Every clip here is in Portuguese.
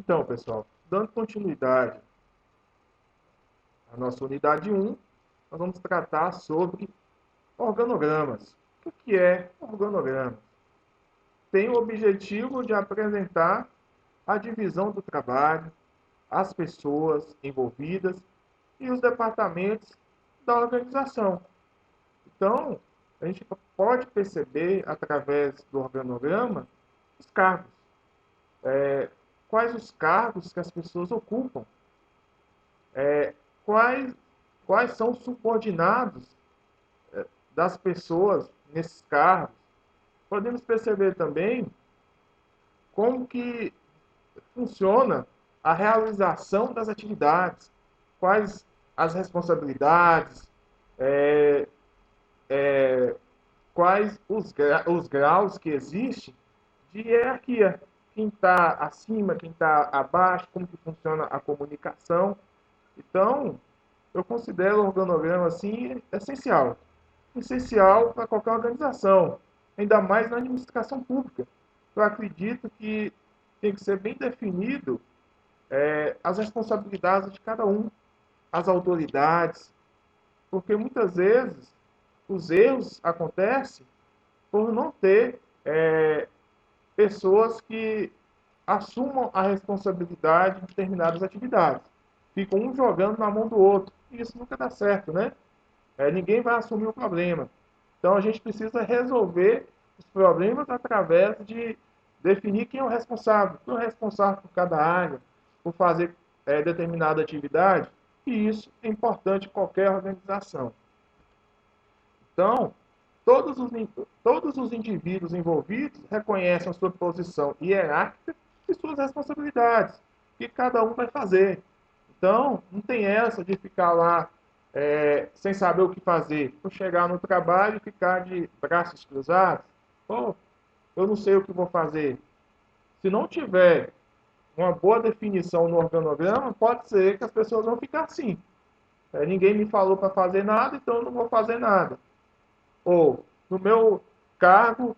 Então, pessoal, dando continuidade à nossa unidade 1, nós vamos tratar sobre organogramas. O que é organograma? Tem o objetivo de apresentar a divisão do trabalho, as pessoas envolvidas e os departamentos da organização. Então, a gente pode perceber, através do organograma, os cargos. Quais os cargos que as pessoas ocupam? Quais, quais são os subordinados das pessoas nesses cargos? Podemos perceber também como que funciona a realização das atividades, quais as responsabilidades, é, quais os graus que existem de hierarquia. Quem está acima, quem está abaixo, como que funciona a comunicação. Então, eu considero o organograma assim essencial. Essencial para qualquer organização, ainda mais na administração pública. Eu acredito que tem que ser bem definido as responsabilidades de cada um, as autoridades, porque muitas vezes os erros acontecem por não ter pessoas que assumam a responsabilidade de determinadas atividades. Ficam um jogando na mão do outro. E isso nunca dá certo, né? Ninguém vai assumir o problema. Então a gente precisa resolver os problemas através de definir quem é o responsável. Quem é o responsável por cada área, por fazer determinada atividade. E isso é importante em qualquer organização. Então, todos os indivíduos envolvidos reconhecem a sua posição hierárquica e suas responsabilidades, que cada um vai fazer. Então, não tem essa de ficar lá sem saber o que fazer. Por chegar no trabalho e ficar de braços cruzados. Pô, eu não sei o que vou fazer. Se não tiver uma boa definição no organograma, pode ser que as pessoas vão ficar assim. Ninguém me falou para fazer nada, então eu não vou fazer nada. Ou no meu cargo,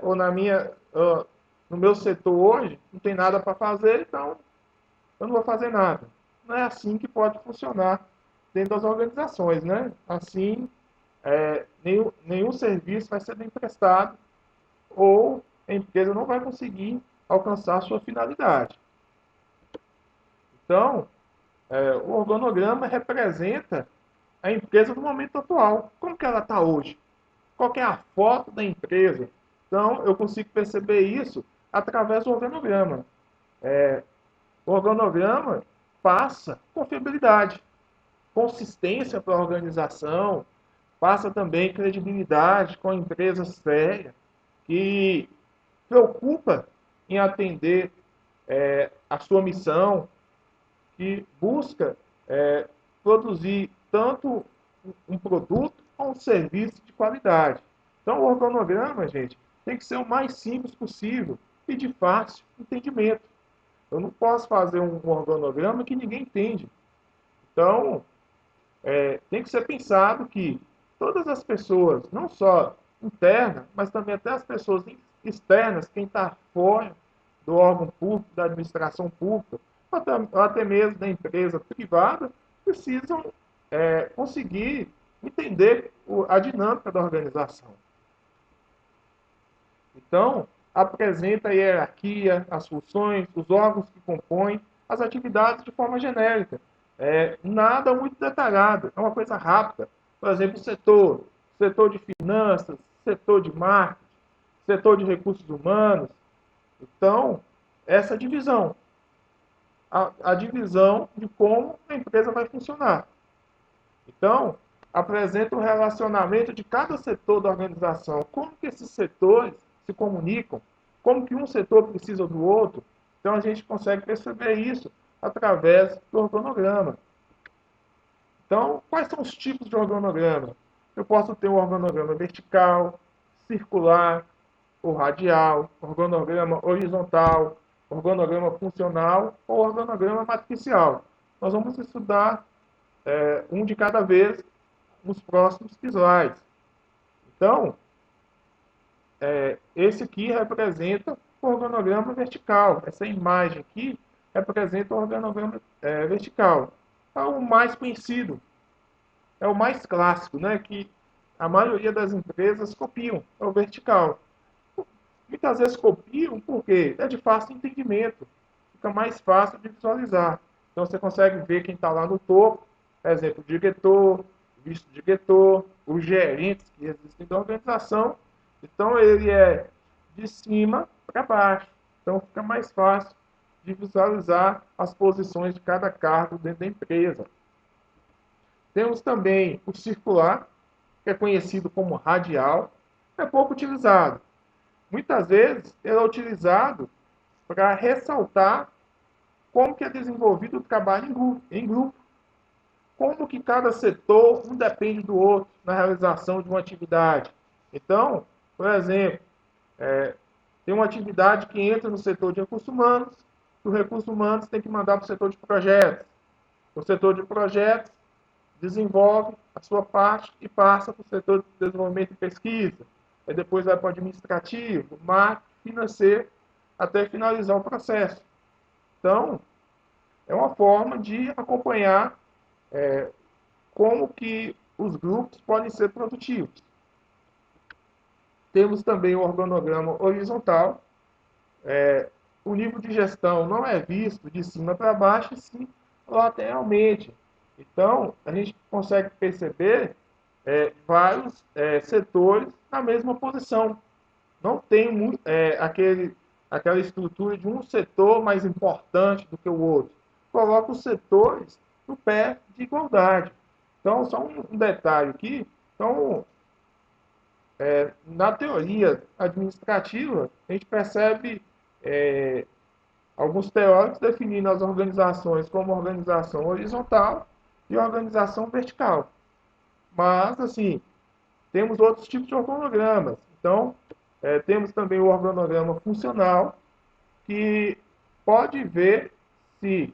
ou no meu setor hoje, não tem nada para fazer, então eu não vou fazer nada. Não é assim que pode funcionar dentro das organizações, né? Assim, nenhum serviço vai ser bem prestado ou a empresa não vai conseguir alcançar a sua finalidade. Então, o organograma representa a empresa no momento atual. Como que ela está hoje? Qual que é a foto da empresa? Então, eu consigo perceber isso através do organograma. O organograma passa confiabilidade, consistência para a organização, passa também credibilidade com a empresa séria, que preocupa em atender a sua missão, que busca produzir tanto um produto ou um serviço de qualidade. Então, o organograma, gente, tem que ser o mais simples possível e de fácil entendimento. Eu não posso fazer um organograma que ninguém entende. Então, tem que ser pensado que todas as pessoas, não só internas, mas também até as pessoas externas, quem está fora do órgão público, da administração pública, ou até mesmo da empresa privada, precisam conseguir entender a dinâmica da organização. Então, apresenta a hierarquia, as funções, os órgãos que compõem, as atividades de forma genérica. Nada muito detalhado, é uma coisa rápida. Por exemplo, setor de finanças, setor de marketing, setor de recursos humanos. Então, essa divisão. A divisão de como a empresa vai funcionar. Então, apresenta o relacionamento de cada setor da organização. Como que esses setores se comunicam? Como que um setor precisa do outro? Então, a gente consegue perceber isso através do organograma. Então, quais são os tipos de organograma? Eu posso ter um organograma vertical, circular, ou radial, organograma horizontal, organograma funcional ou organograma matricial. Nós vamos estudar um de cada vez nos próximos slides. Então, esse aqui representa o organograma vertical. Essa imagem aqui representa o organograma vertical. É o mais conhecido, é o mais clássico, né, que a maioria das empresas copiam, é o vertical. Muitas vezes copiam porque é de fácil entendimento, fica mais fácil de visualizar. Então você consegue ver quem está lá no topo, por exemplo, o diretor, o vice-diretor, os gerentes que existem da organização. Então ele é de cima para baixo. Então fica mais fácil de visualizar as posições de cada cargo dentro da empresa. Temos também o circular, que é conhecido como radial, é pouco utilizado. Muitas vezes ele é utilizado para ressaltar como que é desenvolvido o trabalho em grupo, como que cada setor um depende do outro na realização de uma atividade. Então, por exemplo, tem uma atividade que entra no setor de recursos humanos, o recursos humanos tem que mandar para o setor de projetos. O setor de projetos desenvolve a sua parte e passa para o setor de desenvolvimento e pesquisa. Aí depois vai para o administrativo, marketing, financeiro, até finalizar o processo. Então, é uma forma de acompanhar como que os grupos podem ser produtivos. Temos também o organograma horizontal. O nível de gestão não é visto de cima para baixo, e sim lateralmente. Então, a gente consegue perceber vários setores na mesma posição. Não tem aquela estrutura de um setor mais importante do que o outro. Coloca os setores no pé de igualdade. Então, só um detalhe aqui. Então, na teoria administrativa, a gente percebe alguns teóricos definindo as organizações como organização horizontal e organização vertical. Mas, assim, temos outros tipos de organogramas. Então, temos também o organograma funcional, que pode ver se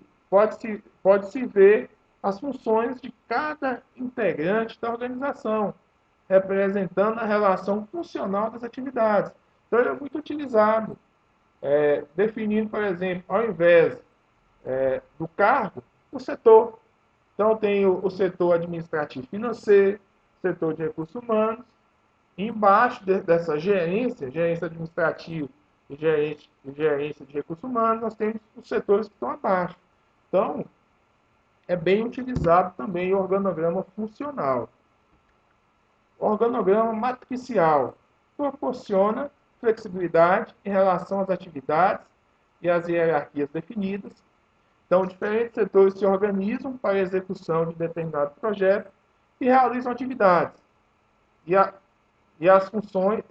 pode-se ver as funções de cada integrante da organização, representando a relação funcional das atividades. Então, ele é muito utilizado, definindo, por exemplo, ao invés do cargo, o setor. Então, tem o setor administrativo financeiro, setor de recursos humanos, e embaixo dessa gerência administrativa e gerência de recursos humanos, nós temos os setores que estão abaixo. Então, é bem utilizado também o organograma funcional. O organograma matricial proporciona flexibilidade em relação às atividades e às hierarquias definidas. Então, diferentes setores se organizam para a execução de determinado projeto e realizam atividades. E as funções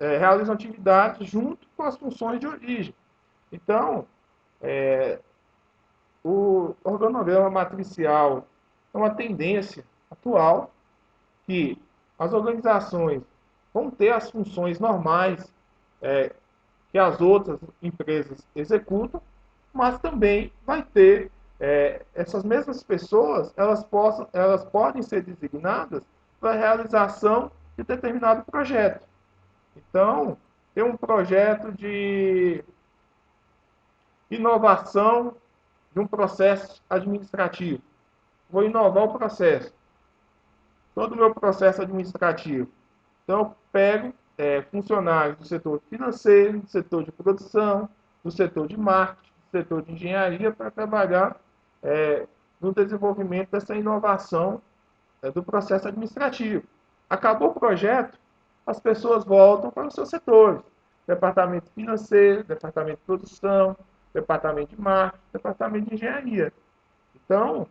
realizam atividades junto com as funções de origem. Então, o organograma matricial é uma tendência atual que as organizações vão ter as funções normais que as outras empresas executam, mas também vai ter essas mesmas pessoas, elas podem ser designadas para a realização de determinado projeto. Então, tem um projeto de inovação de um processo administrativo. Vou inovar o processo, todo o meu processo administrativo. Então, eu pego funcionários do setor financeiro, do setor de produção, do setor de marketing, do setor de engenharia, para trabalhar no desenvolvimento dessa inovação do processo administrativo. Acabou o projeto, as pessoas voltam para os seus setores. Departamento financeiro, departamento de produção, departamento de marketing, departamento de engenharia. Então,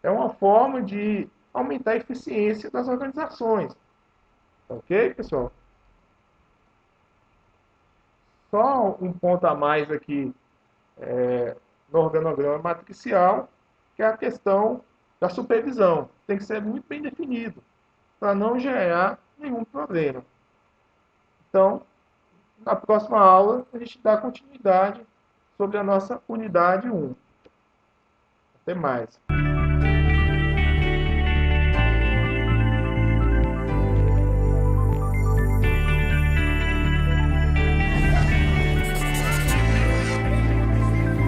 é uma forma de aumentar a eficiência das organizações. Ok, pessoal? Só um ponto a mais aqui no organograma matricial, que é a questão da supervisão. Tem que ser muito bem definido, para não gerar nenhum problema. Então, na próxima aula, a gente dá continuidade sobre a nossa unidade 1. Até mais.